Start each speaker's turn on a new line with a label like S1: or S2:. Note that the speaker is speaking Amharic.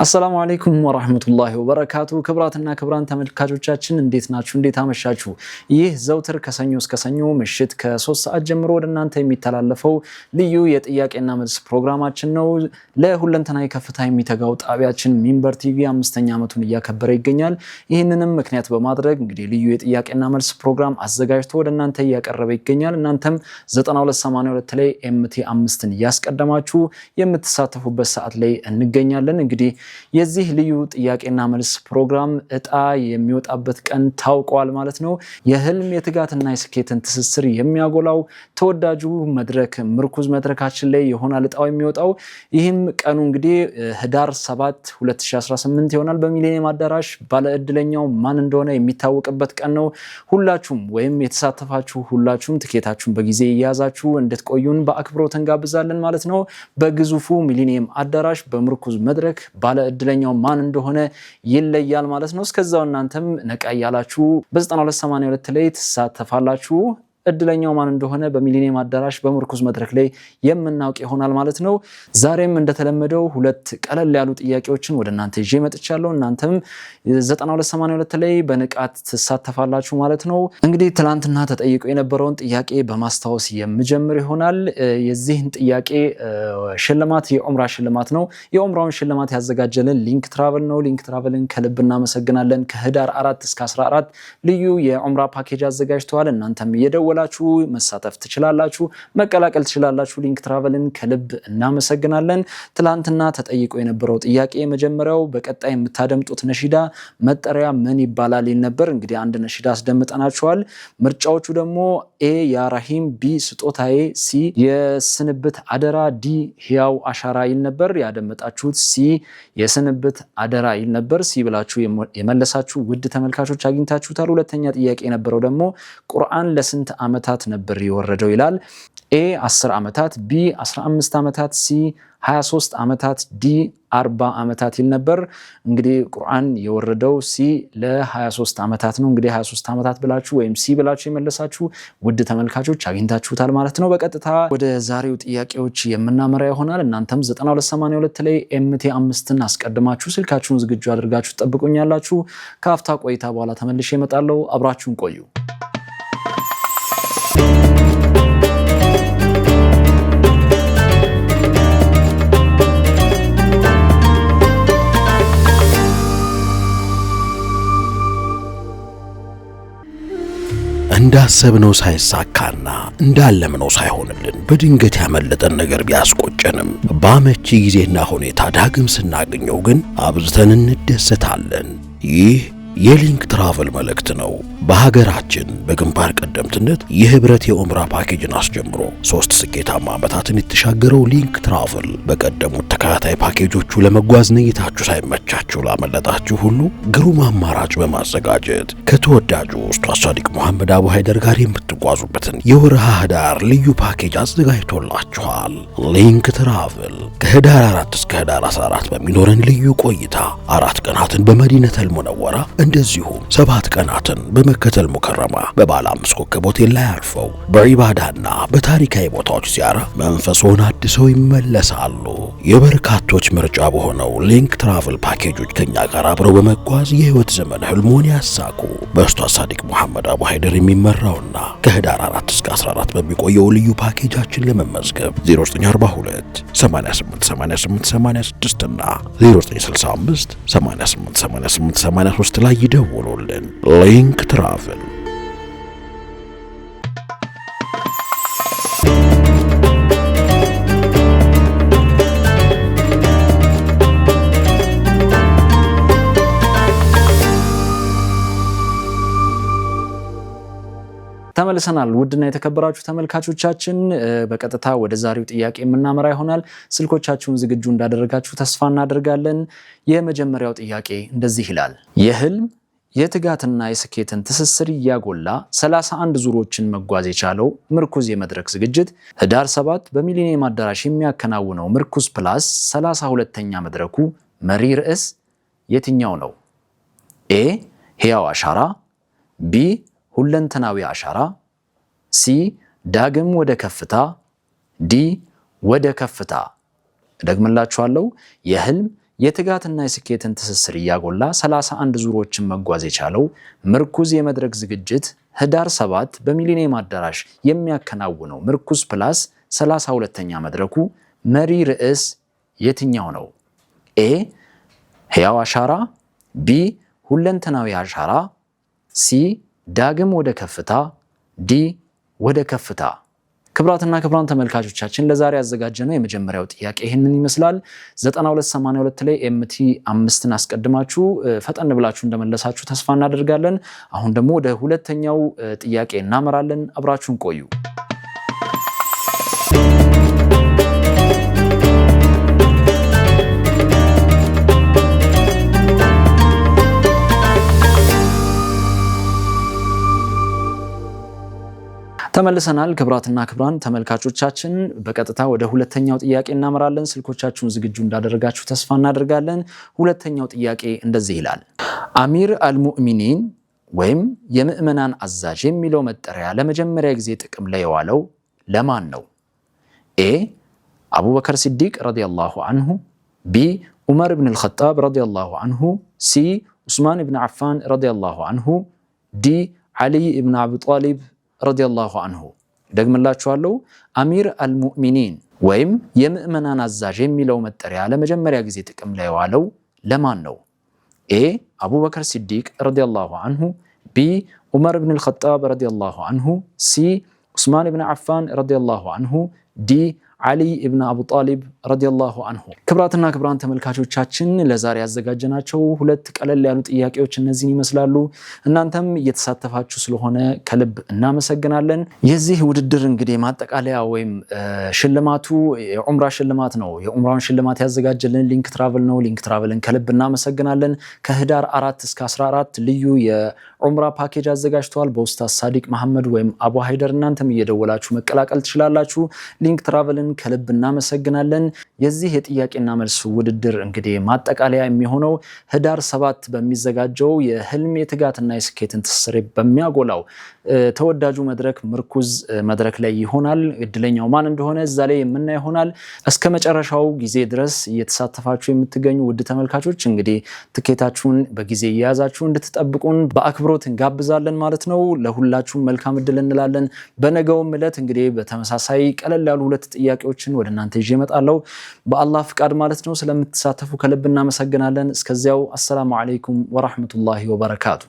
S1: አሰላሙ አለይኩም ወራህመቱላሂ ወበረካቱ። ክብራትና ክብራን ተመልካቾቻችን እንዴት ናችሁ? እንዴት አመሻችሁ? ይህ ዘውትር ከሰኞ እስከ ሰኞ ምሽት ከ3 ሰዓት ጀምሮ ወደ እናንተ የሚተላለፈው ልዩ የጥያቄና መልስ ፕሮግራማችን ነው። ለሁለንተናዊ ከፍታ የሚተጋው ጣቢያችን ሚንበር ቲቪ 5ኛ ዓመቱን እያከበረ ይገኛል። ይህንንም ምክንያት በማድረግ እንግዲህ ልዩ የጥያቄና መልስ ፕሮግራም አዘጋጅቶ ወደ እናንተ እያቀረበ ይገኛል። እናንተም 9282 ላይ ኤምቲ 5ን እያስቀደማችሁ የምትሳተፉበት ሰዓት ላይ እንገኛለን። እንግዲህ የዚህ ልዩ ጥያቄና መልስ ፕሮግራም እጣ የሚወጣበት ቀን ታውቋል ማለት ነው። የህልም የትጋትና የስኬትን ትስስር የሚያጎላው ተወዳጁ መድረክ ምርኩዝ መድረካችን ላይ ይሆናል እጣው የሚወጣው። ይህም ቀኑ እንግዲህ ህዳር 7 2018 ይሆናል። በሚሊኒየም አዳራሽ ባለ እድለኛው ማን እንደሆነ የሚታወቅበት ቀን ነው። ሁላችሁም ወይም የተሳተፋችሁ ሁላችሁም ትኬታችሁን በጊዜ እያያዛችሁ እንድትቆዩን በአክብሮት እንጋብዛለን ማለት ነው። በግዙፉ ሚሊኒየም አዳራሽ በምርኩዝ መድረክ ባለ እድለኛው ማን እንደሆነ ይለያል ማለት ነው። እስከዛው እናንተም ነቃ ያላችሁ በ9282 ላይ ተሳተፋላችሁ። እድለኛው ማን እንደሆነ በሚሊኒየም አዳራሽ በምርኩዝ መድረክ ላይ የምናውቅ ይሆናል ማለት ነው። ዛሬም እንደተለመደው ሁለት ቀለል ያሉ ጥያቄዎችን ወደ እናንተ ይዤ መጥቻለሁ። እናንተም 9282 ላይ በንቃት ትሳተፋላችሁ ማለት ነው። እንግዲህ ትላንትና ተጠይቆ የነበረውን ጥያቄ በማስታወስ የምጀምር ይሆናል። የዚህን ጥያቄ ሽልማት የዑምራ ሽልማት ነው። የዑምራውን ሽልማት ያዘጋጀልን ሊንክ ትራቨል ነው። ሊንክ ትራቨልን ከልብ እናመሰግናለን። ከህዳር 4 እስከ 14 ልዩ የዑምራ ፓኬጅ አዘጋጅተዋል። እናንተም እየደወላችሁ መሳተፍ ትችላላችሁ፣ መቀላቀል ትችላላችሁ። ሊንክ ትራቨልን ከልብ እናመሰግናለን። ትላንትና ተጠይቆ የነበረው ጥያቄ የመጀመሪያው በቀጣይ የምታደምጡት ነሺዳ መጠሪያ ምን ይባላል ይል ነበር። እንግዲህ አንድ ነሺዳ አስደምጠናችኋል። ምርጫዎቹ ደግሞ ኤ ያ ረሂም፣ ቢ ስጦታዬ፣ ሲ የስንብት አደራ፣ ዲ ህያው አሻራ ይል ነበር። ያደመጣችሁት ሲ የስንብት አደራ ይል ነበር። ሲ ብላችሁ የመለሳችሁ ውድ ተመልካቾች አግኝታችሁታል። ሁለተኛ ጥያቄ የነበረው ደግሞ ቁርአን ለስንት ዓመታት ነበር የወረደው ይላል። ኤ 10 ዓመታት፣ ቢ 15 ዓመታት፣ ሲ 23 ዓመታት፣ ዲ 40 ዓመታት ይል ነበር። እንግዲህ ቁርአን የወረደው ሲ ለ23 ዓመታት ነው። እንግዲህ 23 ዓመታት ብላችሁ ወይም ሲ ብላችሁ የመለሳችሁ ውድ ተመልካቾች አግኝታችሁታል ማለት ነው። በቀጥታ ወደ ዛሬው ጥያቄዎች የምናመራ ይሆናል። እናንተም 9282 ላይ ኤምቲ 5ን አስቀድማችሁ ስልካችሁን ዝግጁ አድርጋችሁ ትጠብቁኛላችሁ። ከአፍታ ቆይታ በኋላ ተመልሼ እመጣለሁ። አብራችሁን ቆዩ።
S2: እንዳሰብነው ሳይሳካና እንዳለምነው ሳይሆንልን በድንገት ያመለጠን ነገር ቢያስቆጨንም በአመቺ ጊዜና ሁኔታ ዳግም ስናገኘው ግን አብዝተን እንደሰታለን። ይህ የሊንክ ትራቨል መልእክት ነው። በሀገራችን በግንባር ቀደምትነት የህብረት የዑምራ ፓኬጅን አስጀምሮ 3 ስኬታማ ዓመታትን የተሻገረው ሊንክ ትራቨል በቀደሙት ተከታታይ ፓኬጆቹ ለመጓዝ ነይታችሁ ሳይመቻችሁ ላመለጣችሁ ሁሉ ግሩም አማራጭ በማዘጋጀት ከተወዳጁ ኡስታዝ ሳዲቅ መሐመድ አቡ ሀይደር ጋር የምትጓዙበትን የወርሃ ህዳር ልዩ ፓኬጅ አዘጋጅቶላችኋል። ሊንክ ትራቨል ከህዳር 4 እስከ ህዳር 14 በሚኖረን ልዩ ቆይታ 4 ቀናትን በመዲነተል ሙነወራ እንደዚሁም 7 ቀናትን በመከተል ሙከረማ በባለ 5 ኮከብ ሆቴል ላይ አርፈው በዒባዳና በታሪካዊ ቦታዎች ዚያራ መንፈሶን አድሰው ይመለሳሉ። የበርካቶች ምርጫ በሆነው ሊንክ ትራቨል ፓኬጆች ከኛ ጋር አብረው በመጓዝ የህይወት ዘመን ህልሞን ያሳኩ። በኡስታዝ ሳዲቅ መሐመድ አቡ ሀይደር የሚመራውና ከህዳር 4 እስከ 14 በሚቆየው ልዩ ፓኬጃችን ለመመዝገብ 0942 888886 እና 0965 888883 ላይ ይደውሉልን። ሊንክ ትራቨል።
S1: ተመልሰናል። ውድና የተከበራችሁ ተመልካቾቻችን በቀጥታ ወደ ዛሬው ጥያቄ የምናመራ ይሆናል። ስልኮቻችሁን ዝግጁ እንዳደረጋችሁ ተስፋ እናደርጋለን። የመጀመሪያው ጥያቄ እንደዚህ ይላል። የህልም የትጋትና የስኬትን ትስስር እያጎላ 31 ዙሮችን መጓዝ የቻለው ምርኩዝ የመድረክ ዝግጅት ህዳር 7 በሚሊኒየም አዳራሽ የሚያከናውነው ምርኩዝ ፕላስ 32ኛ መድረኩ መሪ ርዕስ የትኛው ነው? ኤ ህያው አሻራ፣ ቢ ሁለንተናዊ አሻራ፣ ሲ ዳግም ወደ ከፍታ፣ ዲ ወደ ከፍታ። ደግምላችኋለሁ። የህልም የትጋትና የስኬትን ትስስር እያጎላ 31 ዙሮችን መጓዝ የቻለው ምርኩዝ የመድረክ ዝግጅት ህዳር 7 በሚሊኒየም አዳራሽ የሚያከናውነው ምርኩዝ ፕላስ 32ኛ መድረኩ መሪ ርዕስ የትኛው ነው? ኤ ሕያው አሻራ፣ ቢ ሁለንተናዊ አሻራ፣ ሲ ዳግም ወደ ከፍታ፣ ዲ ወደ ከፍታ። ክብራትና ክብራን ተመልካቾቻችን ለዛሬ ያዘጋጀነው የመጀመሪያው ጥያቄ ይህንን ይመስላል። 9282 ላይ ኤምቲ 5ን አስቀድማችሁ ፈጠን ብላችሁ እንደመለሳችሁ ተስፋ እናደርጋለን። አሁን ደግሞ ወደ ሁለተኛው ጥያቄ እናመራለን። አብራችሁን ቆዩ። ተመልሰናል። ክብራትና ክብራን ተመልካቾቻችን በቀጥታ ወደ ሁለተኛው ጥያቄ እናመራለን። ስልኮቻችሁን ዝግጁ እንዳደረጋችሁ ተስፋ እናደርጋለን። ሁለተኛው ጥያቄ እንደዚህ ይላል። አሚር አልሙእሚኒን ወይም የምእመናን አዛዥ የሚለው መጠሪያ ለመጀመሪያ ጊዜ ጥቅም ላይ የዋለው ለማን ነው? ኤ አቡበከር ሲዲቅ ረዲየላሁ አንሁ፣ ቢ ዑመር ብን አልኸጣብ ረዲየላሁ አንሁ፣ ሲ ዑስማን ብን አፋን ረዲየላሁ አንሁ፣ ዲ ዓሊይ ብን አቢ ጣሊብ ረዲየላሁ አንሁ። ደግምላችኋለሁ። አሚር አልሙእሚኒን ወይም የምእመናን አዛዥ የሚለው መጠሪያ ለመጀመሪያ ጊዜ ጥቅም ላይ የዋለው ለማን ነው? ኤ አቡበከር ሲዲቅ ረዲየላሁ አንሁ፣ ቢ ዑመር ብን አልኸጣብ ረዲየላሁ አንሁ፣ ሲ ዑስማን ብን አፋን ረዲየላሁ አንሁ፣ ዲ ዓሊይ ብን አቢ ጣሊብ ረዲየላሁ አንሁ። ክብራትና ክብራን ተመልካቾቻችን ለዛሬ ያዘጋጀናቸው ሁለት ቀለል ያሉ ጥያቄዎች እነዚህን ይመስላሉ። እናንተም እየተሳተፋችሁ ስለሆነ ከልብ እናመሰግናለን። የዚህ ውድድር እንግዲህ ማጠቃለያ ወይም ሽልማቱ የዑምራ ሽልማት ነው። የዑምራውን ሽልማት ያዘጋጀልን ሊንክ ትራቨል ነው። ሊንክ ትራቨልን ከልብ እናመሰግናለን። ከህዳር 4 እስከ 14 ልዩ የዑምራ ፓኬጅ አዘጋጅተዋል በኡስታዝ ሳዲቅ መሐመድ ወይም አቡ ሃይደር። እናንተም እየደወላችሁ መቀላቀል ትችላላችሁ። ሊንክ ትራቨልን ከልብ እናመሰግናለን። የዚህ የጥያቄና መልስ ውድድር እንግዲህ ማጠቃለያ የሚሆነው ህዳር 7 በሚዘጋጀው የህልም የትጋትና የስኬትን ትስስር በሚያጎላው ተወዳጁ መድረክ ምርኩዝ መድረክ ላይ ይሆናል። እድለኛው ማን እንደሆነ እዛ ላይ የምናይ ይሆናል። እስከ መጨረሻው ጊዜ ድረስ እየተሳተፋችሁ የምትገኙ ውድ ተመልካቾች እንግዲህ ትኬታችሁን በጊዜ እየያዛችሁ እንድትጠብቁን በአክብሮት እንጋብዛለን ማለት ነው። ለሁላችሁም መልካም እድል እንላለን። በነገውም ዕለት እንግዲህ በተመሳሳይ ቀለል ያሉ ሁለት ጥያቄዎችን ወደ እናንተ ይዤ እመጣለሁ በአላህ ፍቃድ ማለት ነው። ስለምትሳተፉ ከልብ እናመሰግናለን። እስከዚያው አሰላሙ አለይኩም ወራህመቱላሂ ወበረካቱ።